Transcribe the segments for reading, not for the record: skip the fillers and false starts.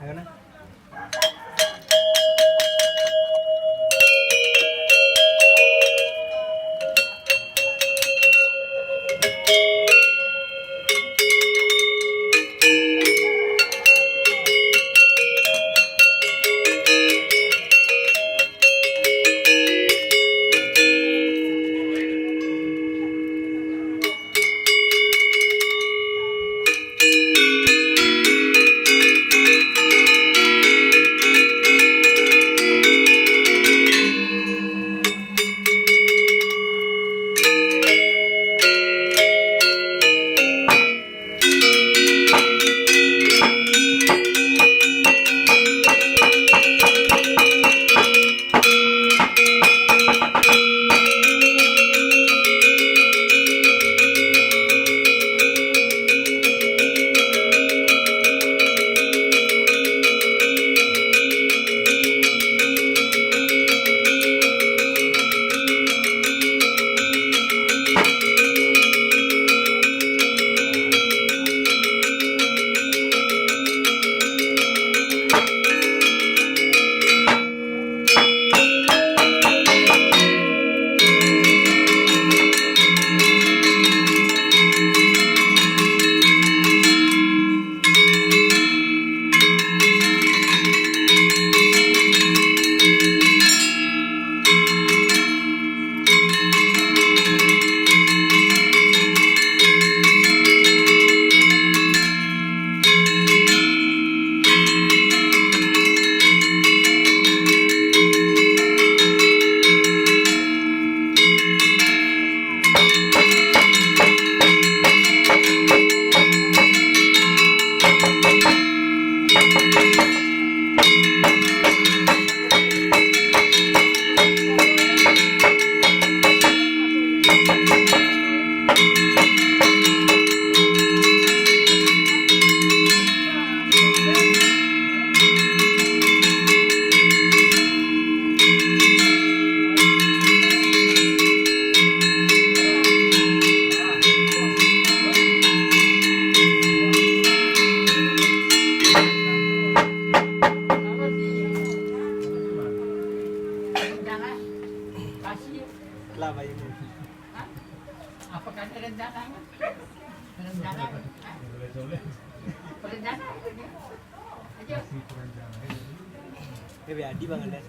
Ayo na. Lama ini. Apakah ada rencana? Rencana? Rencana? Ayo. Ya Adi banget deh.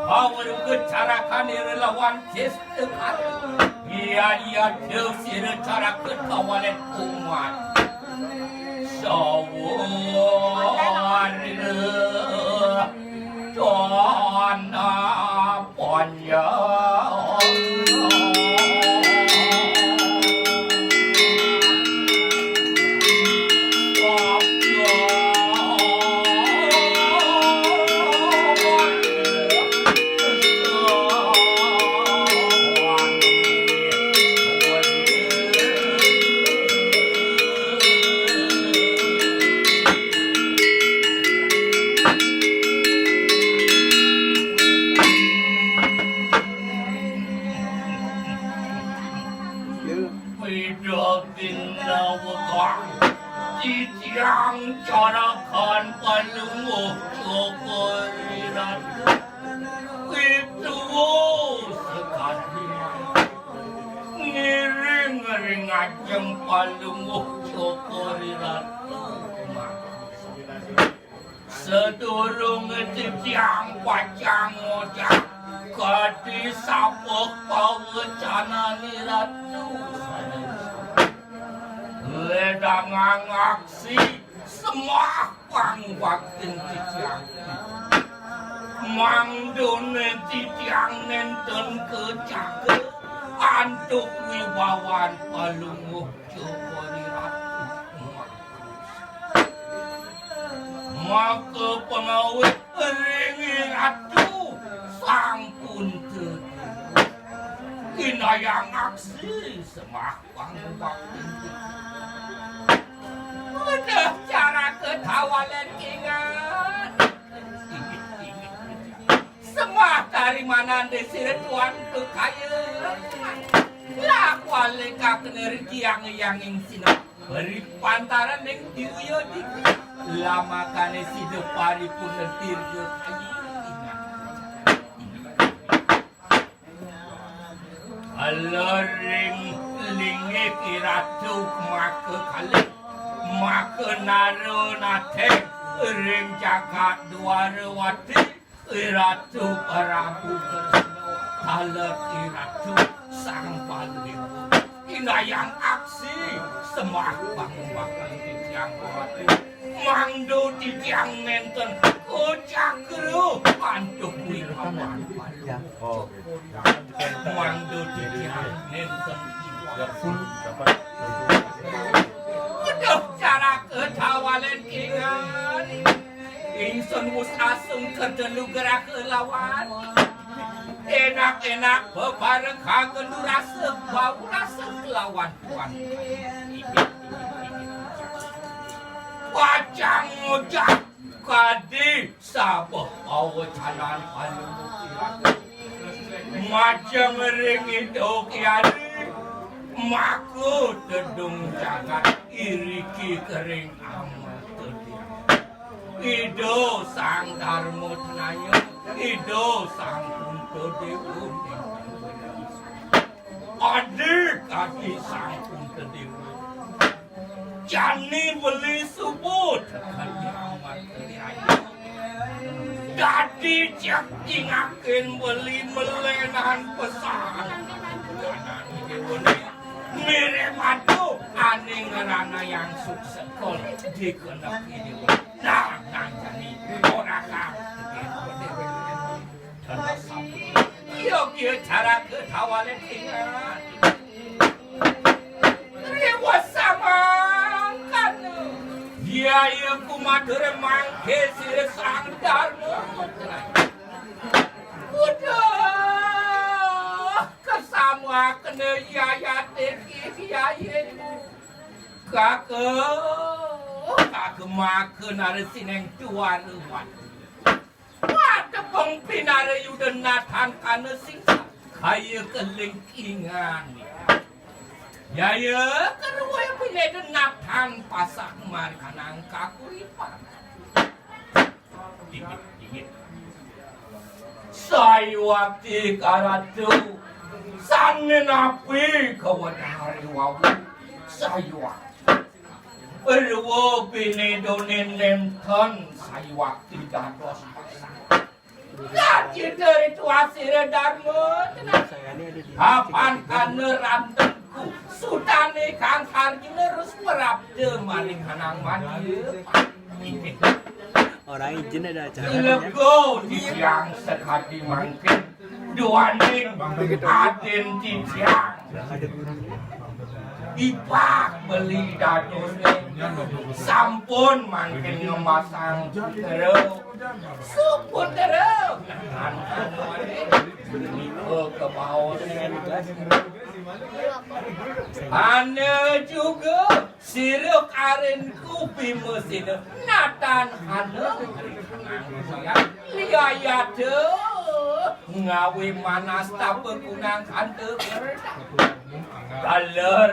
Hawaru carakan relawan kestekan. Ia terusir carakan kawalan umat. Sawan Tuana Panya. Yang carakan palungu cokoriran itu sekali ngiring-ngiring ajeng palungu cokoriran sedurung titiang pacang ojak kadi sapok pawecana niratu Ledang aksi semua pangwakin titiang mangdone titiang nenten kecake antuk wibawan palunguh jokori ratu maka pengawet ringi ratu sampun inayang aksi semua pangwakin udah cara ketawalan ingat semua dari mana desir tuan kekaya lakwale kakner yang sino beri pantaran yang diuyo di lama kane sido pari pun lentir ke aloring lingi kiratu maka kali maka naru nate ring jagat dwarawati iratu Prabu Kresna halet iratu sang paling inayang aksi semah bang titiang wati mangdo titiang nenten kocakru antuk wibawan mangdo titiang nenten cara ketawalan ingat ingsun wus asung kedelu gerak lawan enak-enak bebareng kagen rasa bau rasa lawan tuan pacang ojak kadi sabah awacanan palungu macam ringi dokiari maku dedung jagat iriki kering amat tediang ido sang darmo tenayo ido sang punto dewu adik kaki sang punto dewu jani beli subut kaki amat tediang dadi cektingakin beli melenan pesan kanan dewu mirip adu aning ngerana yang sukses kol dikenak ini nah jani orang yuk cara ketawalan ingat rewa sama kan dia yang kumadur mangke sirasang darmo udah kesamua kena yayatin kiyayin kakek makan ada sineng tuan umat ada pengpin ada yudenatan kana singsa kaya kelengkingan ya kedua yang pilih denatan pasak mar kanang kakuripan dikit saya waktu karatu sanen api kawadari wawu saya Perwo pinedonen lenten saya waktu dados pasang dari tuasi redarmo Sayangnya ada di Kapan kanerantenku Sudane kang harjuna Rus merabde maling hanang mandi orang izin ada acara. Lego di tiang sekati mangkin Duaning aden di tiang Ada guru. Ipak beli dadone Sampun mangkin ngemasang terus Supun terus ke bawah Ane juga siruk aren kupi mesin Natan ane liaya de ngawi manas tape kunang kante galer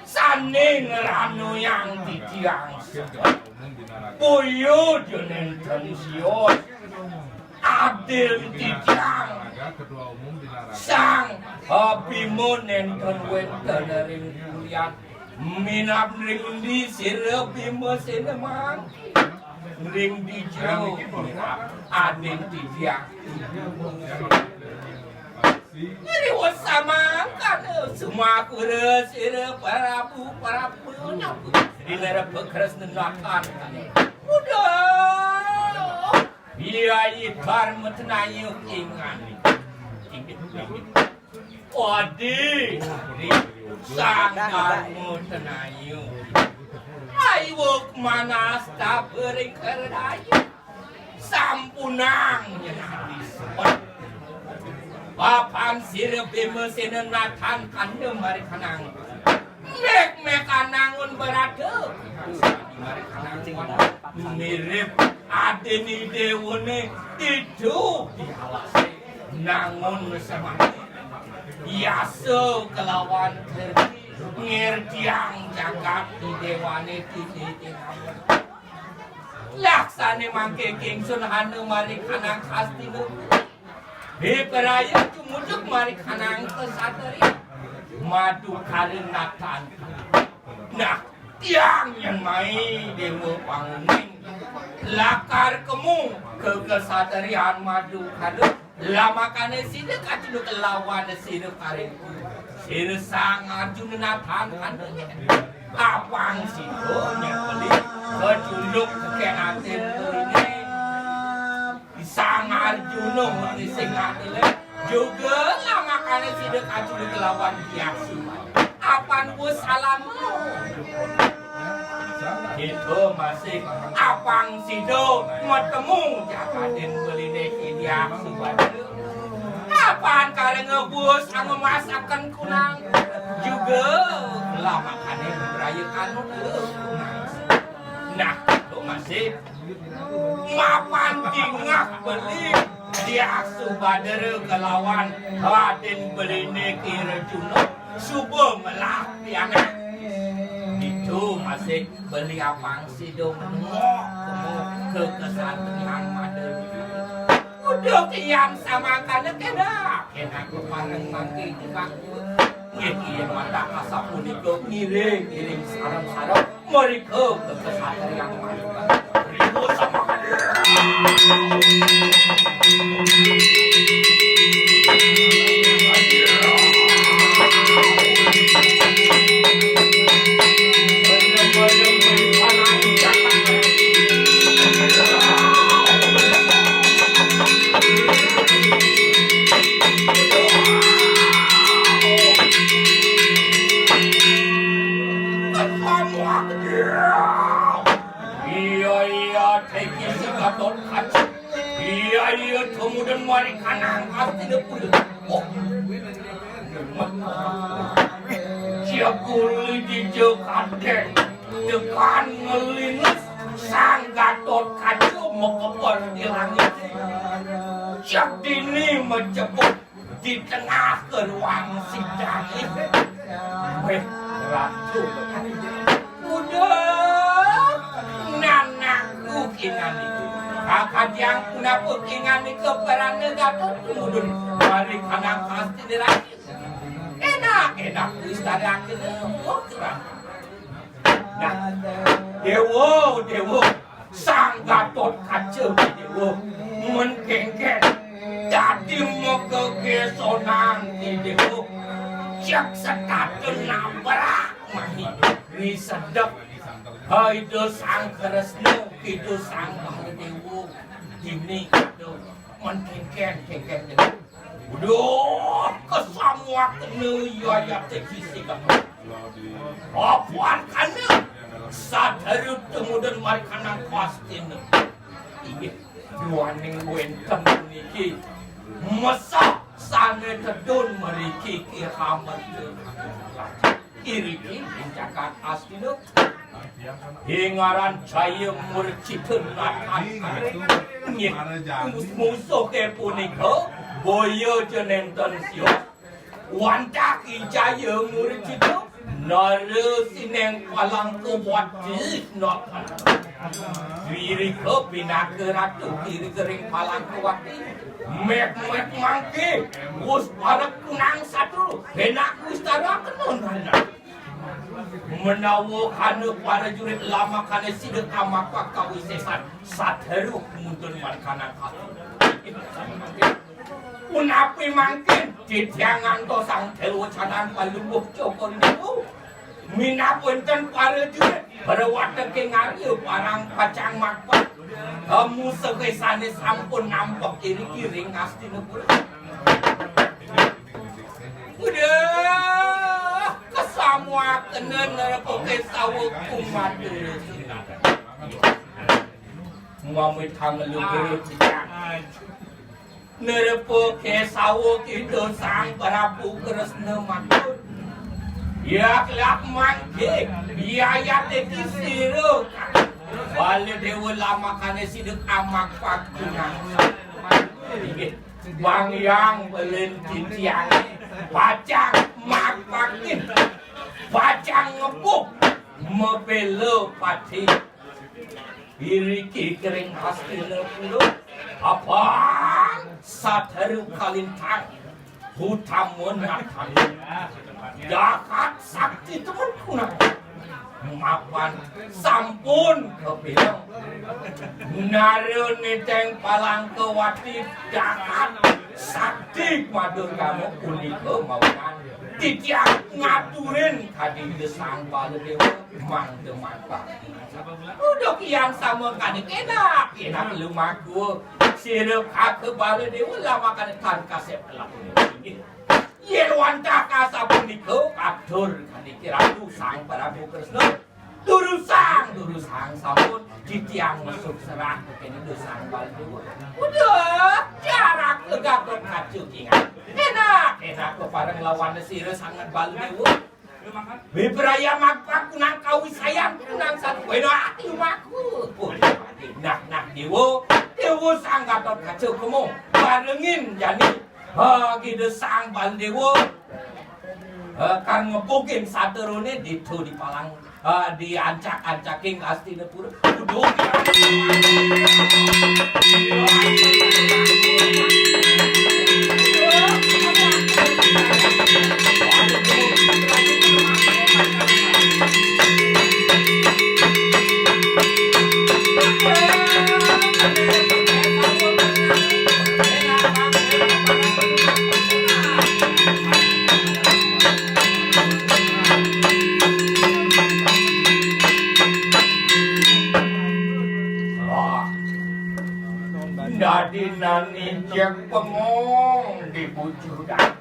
saning ranu yang ditiang puyu jenen tension adil ditiang sang bimun enten wenten ring kuliah minap ring di sirep bimesin mang ring di jauh minap adil ditiang jadi wasama kan semua kurus para nyapu di lerep keras nenakan udah iya itar metenayu ingan Odi sanggar metenayu ayo mana staf bering kerdayu sampunang nyenadis Papan sirep mesin natan kande mari kanang mek kanangun berade mari kanang mirip adeni dewone itu dihalase nangun sama yaso kelawan terdi ngerdiang jagat di dewane titi laksane mangke kingsun hanu mari kanang kastinu Peraya cumujuk mari kanang kesateri madu karin natan nah tiang yang mai dewa panguning lakar kemu ke kesaterian madu karin lama kane sini kacinu kelawan sini karinku sini sang arjuna natan kanenya apang situ nyepeli kejuluk kekenatin ini sang Arjuna menising atile juga lama kali sidik aculi kelawan biasi apan bus alamu itu masih apang sido metemu jakaden beline kidiaksi apan kali ngebus anu masakan kunang juga lama kali berayakan kunang nah itu masih mapan tingak beli dia subadere kelawan Raden Beline Kirjuno subuh melak piana itu masih beli apang sido menengok ke kesatrian Mader udah kiam sama kana kena kepareng mangke di baku ngikian mata asap punika ngiring sarang-sarang mereka ke kesatrian Mader ribu sama kemudian mari kanang pasti depul siap kuli di jokadeng depan ngelinis sang Gatot Kaca mekepor di langit siap dini menjemput di tengah ke ruang sidang ratu udah nanakku kingan itu kakak yang punya putingan itu peran Gatot kemudian mari kanang pasti diraki enak istana kita nah dewo sang Gatot Kaca oh menkengken jadi moga kesonan tidewo jak sekatun nabrak mahi risedek hai dosang keresno kitu sang Baladewa dini kado menkengken udah kesamua kena yaya tekisi kamu apaan kana sadharu temudan marikanan pastin ingat juaning wenten niki masak sana tedun meriki kiamat iriki pencakat astina hingaran jaya murcitun natan musuh ke punika boyo jenenten sio wantak jaya murcitun nara sineng palang kewati nokan diri ke pinaka ratu kiri kering palang kewati mek mangke us para kunang satu enak ustara kenon menawo kana para jurid lama kana sidak amaka kawisesan sadharu mundun markana katu unapi mangkin didyangan to sang dewa canan palungguh cokon niku minapun para jurid berwateke ngarieu parang pacang makpat kamu sekesane sampun nampok kiri-kiri ngastina pura udah kesamua kena nerepoke sawo kumat ngamit hangeluguru cijak nerepoke sawo kitu sang Prabu Kresna matur yak lak mangke biaya teki siro Baladewa lama kane sidik amak pakunang bang yang belen ciciang pacang makpakin pacang ngepuk mebelo pati iriki kering hastina pulo apa sadharu kalintang hutamun natang jakat sakti temen kunang mapan sampun kebilang nareun niteng palang kewati jakat sakti madur kamu punika maunan titiang ngaturin kadi gesang Baladewa mang demanpa udah kian sama kani enak lumaku sirep hak Baladewa lama kani tan kasep laku yen wanta kasa punika atur kani kiratu sang Prabu Kresna durusang sampun titiang masuk serah kene dosang Baladewa udah jarak legatot kacukingan enak kepareng lawan sira sangat Baladewa bebraya makpak kunang kawi sayang kunang satu weno ati umaku nah dewa sang gatot kacukemu barengin jani gitu sang Baladewa kan ngepukin saterone ditu di palang diancak-ancaking Hastinapura udah Dadi nani jek pengong di bujudan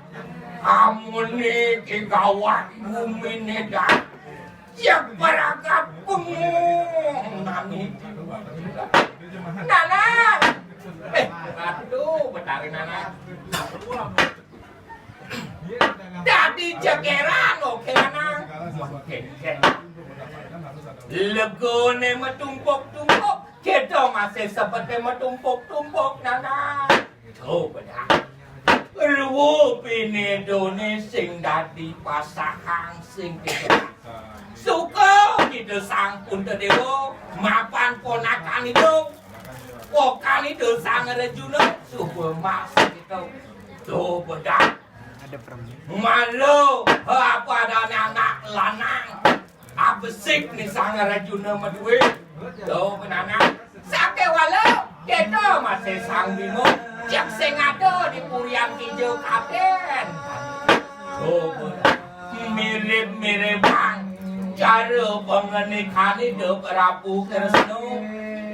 amuni ki gawat bumi nedan jek paragap pengong nani nana aduh betari nana dadi jegeran oke nana legone metumpuk-tumpuk kita masih seperti metumpuk-tumpuk nana coba dah ruwo pinedone sing dadi pasahang sing kita suka kita sang Puntadewa mapan ponakan itu pokan itu sang Arjuna suka masih kita coba dah malu apa dan anak lanang abesik ni sang Arjuna madue do menana sake walau ke itu masih sang bimo cek sing ada di Puriang Kijau Kaden. Coba mirip-mirip bang cara pengenikan hidup Prabu Kresna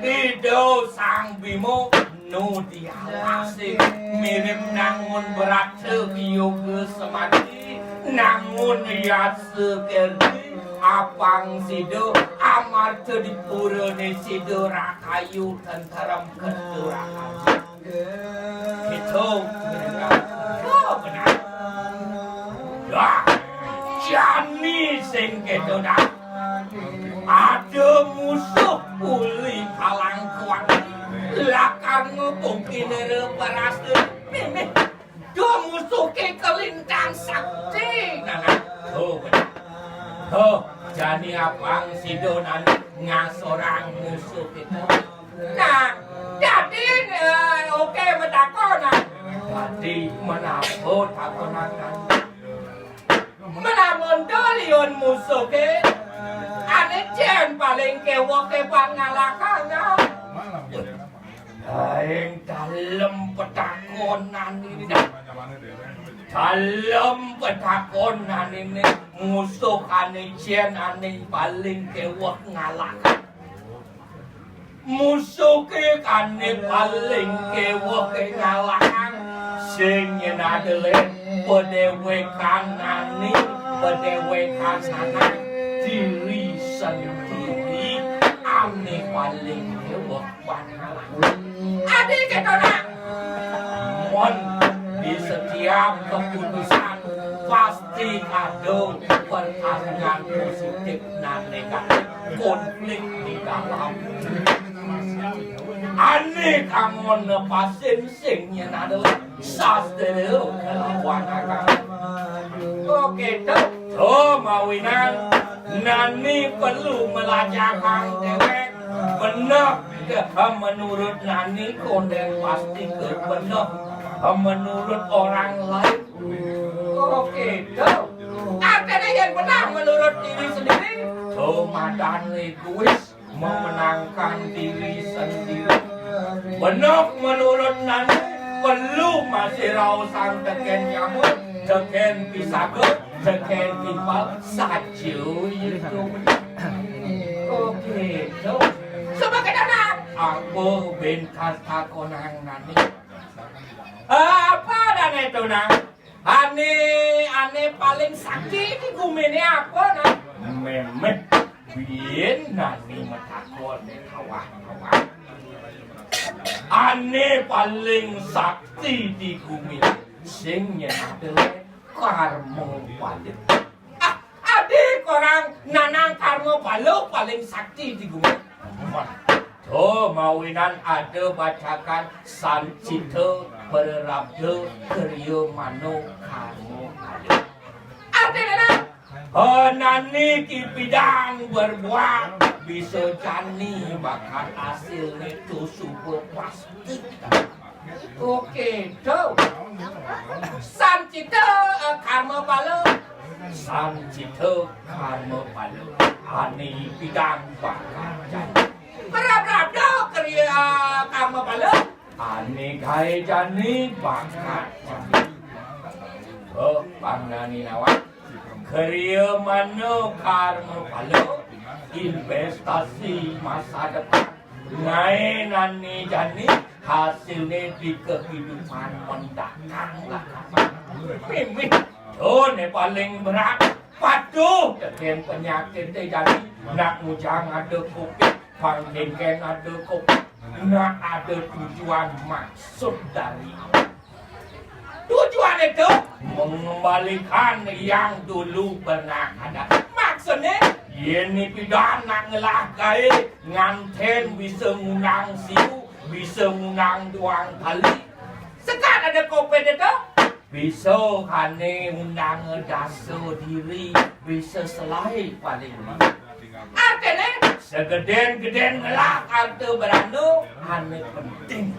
hidup sang bimo nu diawasi mirip nangun berat yoga semati nangun yasa kerti apang sido amarta di pura ni sido rakayu tenteram ketu rakayu itu benar dah jani sing ketu dah ada musuh pulih palang kuat lakar ngupungkin beras mimi dua musuh ke kelintang sakti nana jadi apang si donan ngasorang musuh kita nah jadi oke mentakona jadi menapot takonan menamun dolion musuh ke ane jen paling kewok ke pangalakana Aing dalam petakonan ini dalam petakonan ini musuh ane jen ane paling kewak ngalahkan musuh ke ane paling kewak ngalahkan sing yenadele pedewe kanani pedewe kanana diri sendiri ane paling kewak ngalahkan adik ketona mon di setiap keputusan pasti ada pertarungan positif dan negatif konflik di dalam aneh kamu nepasin singnya adalah sastra kelawanan oke tuh mawinan nani perlu melajakan dewek benar menurut Nani kondeng pasti benar menurut orang lain oke tuh artinya yang benar menurut diri sendiri tuh madan egois memenangkan diri sendiri benar menurut Nani perlu masih rausang teken nyamuk teken pisago teken timpal saja itu oke tuh sebagai anak aku bintang takonang nani apa dan itu nang ane paling sakti di bumi ini apa nang memet bin nani metakon kawan ane paling sakti di bumi singnya adalah karmo paling adik orang nanang karmo paling sakti di bumi tuh mawinan ada bacakan sancita perabda keryo mano kamu ada artinya nani kipidang berbuat bisa jani bakal hasilnya itu super pasti oke tuh sancita karma palu sancita karma palu ani pidang bakal jani berabda kerja kamu palu ane gai jani bakat pangnani nawat kerja mano karma palu investasi masa depan naik nani jani hasilnya di kehidupan mendatang lah mimik tuh ne paling berat patuh dengan penyakit jadi nak mujang ada kopi pangdengken ada kopi nak ada tujuan maksud dari tujuan itu mengembalikan yang dulu pernah ada maksudnya ini pidana ngelakai nganten bisa ngundang siu bisa ngundang doang kali sekarang ada kopi itu bisa kane undang daso diri bisa selai paling artinya segeden-geden ngelak atau beranu ane penting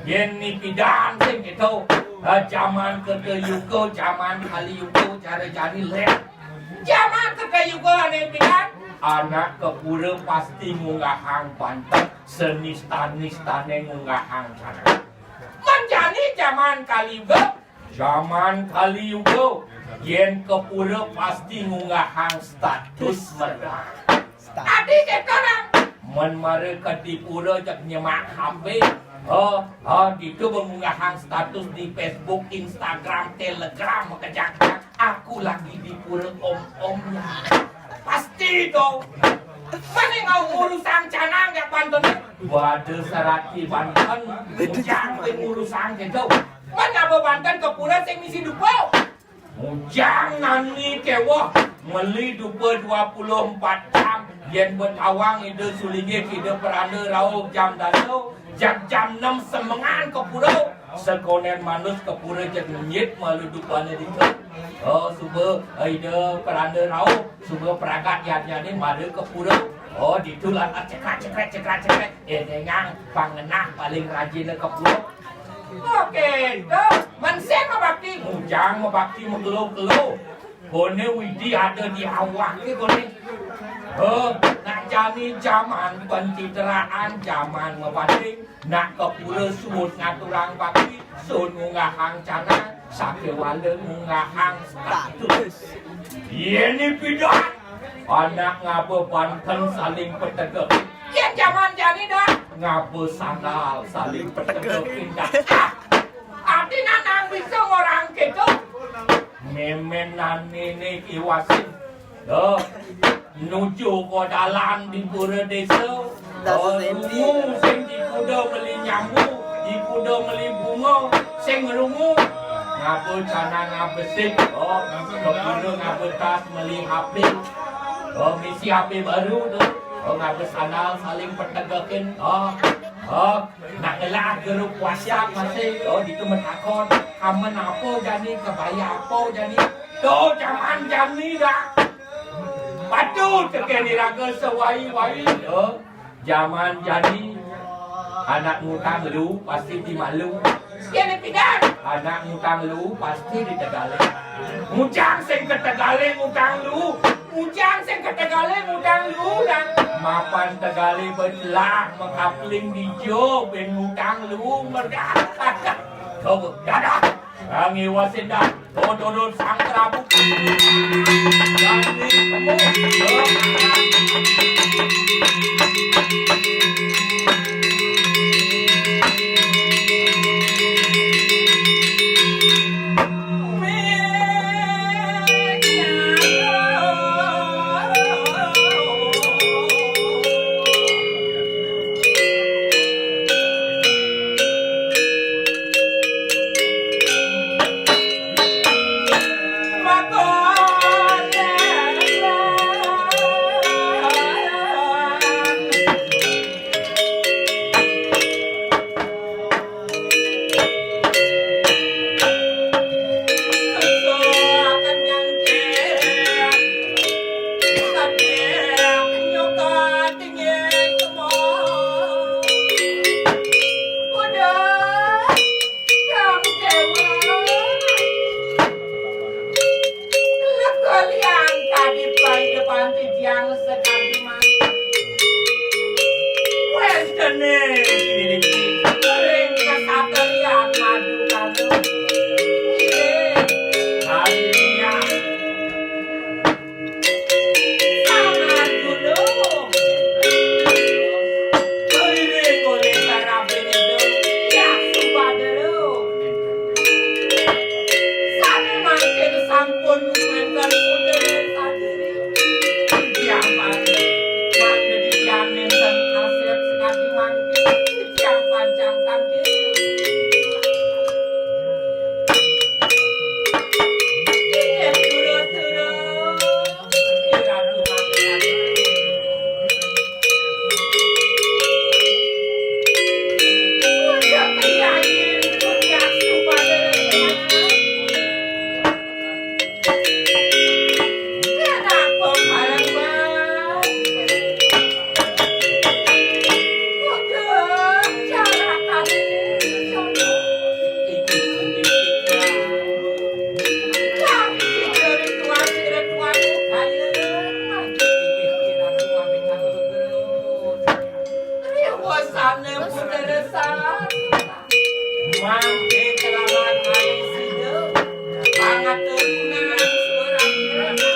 ini pidang sing itu zaman keteyuko zaman kali yuko cara jadi lek zaman keteyuko ane pidang anak kepura pasti munggahang pantang senista-nistane ngunggahang cara. Menjani zaman Kaliuga, yen kepura pasti ngunggahang status merah. Adi sekarang, men mereka di pura jak nyemak HP. Itu mengunggahang status di Facebook, Instagram, Telegram, kejak-jak. Aku lagi di pura om-omnya. Pasti dong. Mana ngau urusan canang ya pantun? Waduh serati Banten, ujang urusan gitu. Mana Banten ke pura sing misi dupo? Ujang nani kewah meli dupo 24 jam. Yen bertawang itu sulingnya kita peranda rauh jam dato. Jam 6 semengan ke pura. Sekonen manus ke pura jak menyit malu dupanya di tu. Suba ida peranda rauh, suba peragat yan-yani malu ke pura. Ditulah cekrek. Nengang pangenah paling rajin ke pura. Oke, mensen mabakti, mujang mabakti mengeluh-keluh. Kone widi ada di awak ke kone. Nak jani zaman pencitraan zaman mabakti. Nak ke pura sud ngaturang bakti, sud ngunggahang canang, sake wale ngunggahang status. Ini pidan, anak ngapa Banten saling petegek. Yang zaman jani dah, ngapa sandal saling petegek dah. Arti nanang bisa orang gitu. Memenan ini iwasin. Nuju ke dalam di pura desa. Sing di kuda beli nyamuk, di kuda beli bunga, sing rungu. Ngapa canang ngapa sik? Kepura ngapa tas beli HP. Misi HP baru tu. Ngapa sandal saling pertegakin. Nak ngelak geruk WhatsApp masih. Itu menakon. Kamen apa jani, kebaya apa jani. Zaman jani dah. Patut kekeni raga sewai-wai. Zaman jani. Anak ngutang lu pasti dimalu. Siapa pidan? Anak ngutang lu pasti ditegale. Mujang sing ketegale ngutang lu. Mujang sing ketegale ngutang lu dan mapan tegale belah mengapling di jo ben ngutang lu merdah. Kau dadah. Angi wasinda. Dodol sang Prabu. Jani temu. Mangke kelawan kali sido pangatur nang surang irama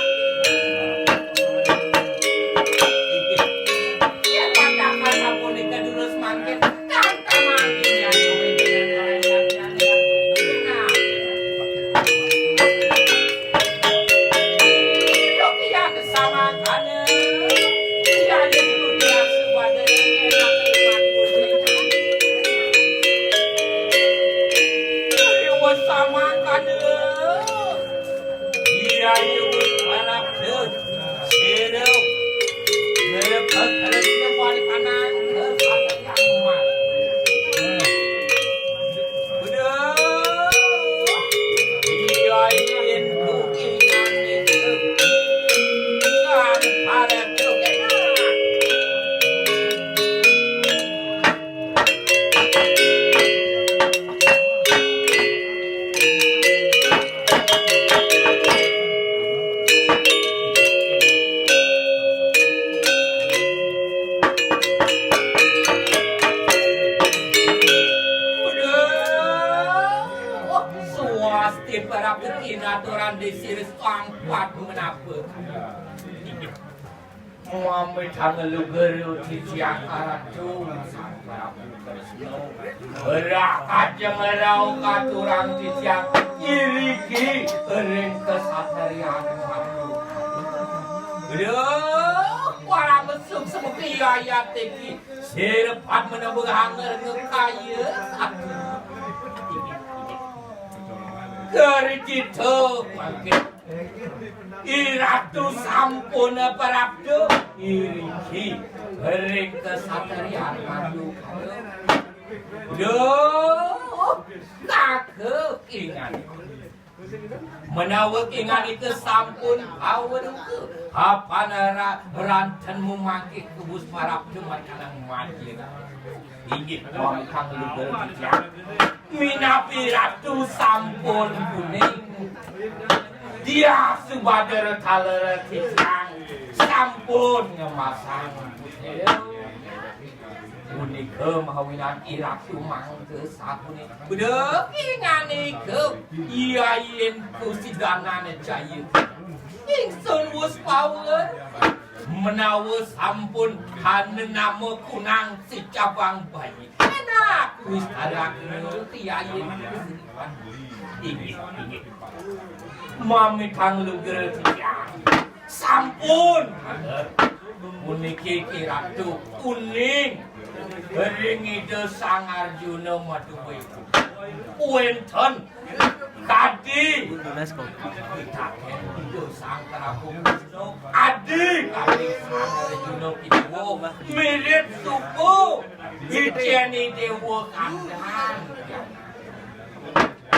ya patakan sapone kadurus mangke kanta mangke ya kowe dengan ya sama kana ya dunia sewadah enak sama kana iya yus balap deh sedo melepet terusnya balik kanan ke satu yang emas udah iya ingin ku ingat itu kan pada tuh para pekinaturan di siris angkat menapa Muhammad hangalu geru ticiak aratu berak aja ngerau katurang ticiak iriki ering kesatarian matu para mesum semuki ayat teki sirepat menabung hanger ngekaya satu Kerjito mangke iratu sampun parabdo iriki ring kesatarian madu kake ingan menawa ingan itu sampun awen ke apanara rantenmu mangke kubus parabdo makanang mati inggit wangkang luber bijak minapi ratu sampun kuning dia subadar taler tijang sampun ngemasang unik ke mahawinan irak sumang ke sakuni bedek ingani ke iyain kusidangan jaya ingsun wus power menawa sampun hane nama kunang si cabang bayi enak wis ada tiayin inggit mami kang luger tiang sampun uniki kiratu kuning beringi de sang Arjuna maduwe uenten tadi kita itu sang Prabu Adi kali sang Arjuna Kidewo mirip suku Ijeni Dewa Kandang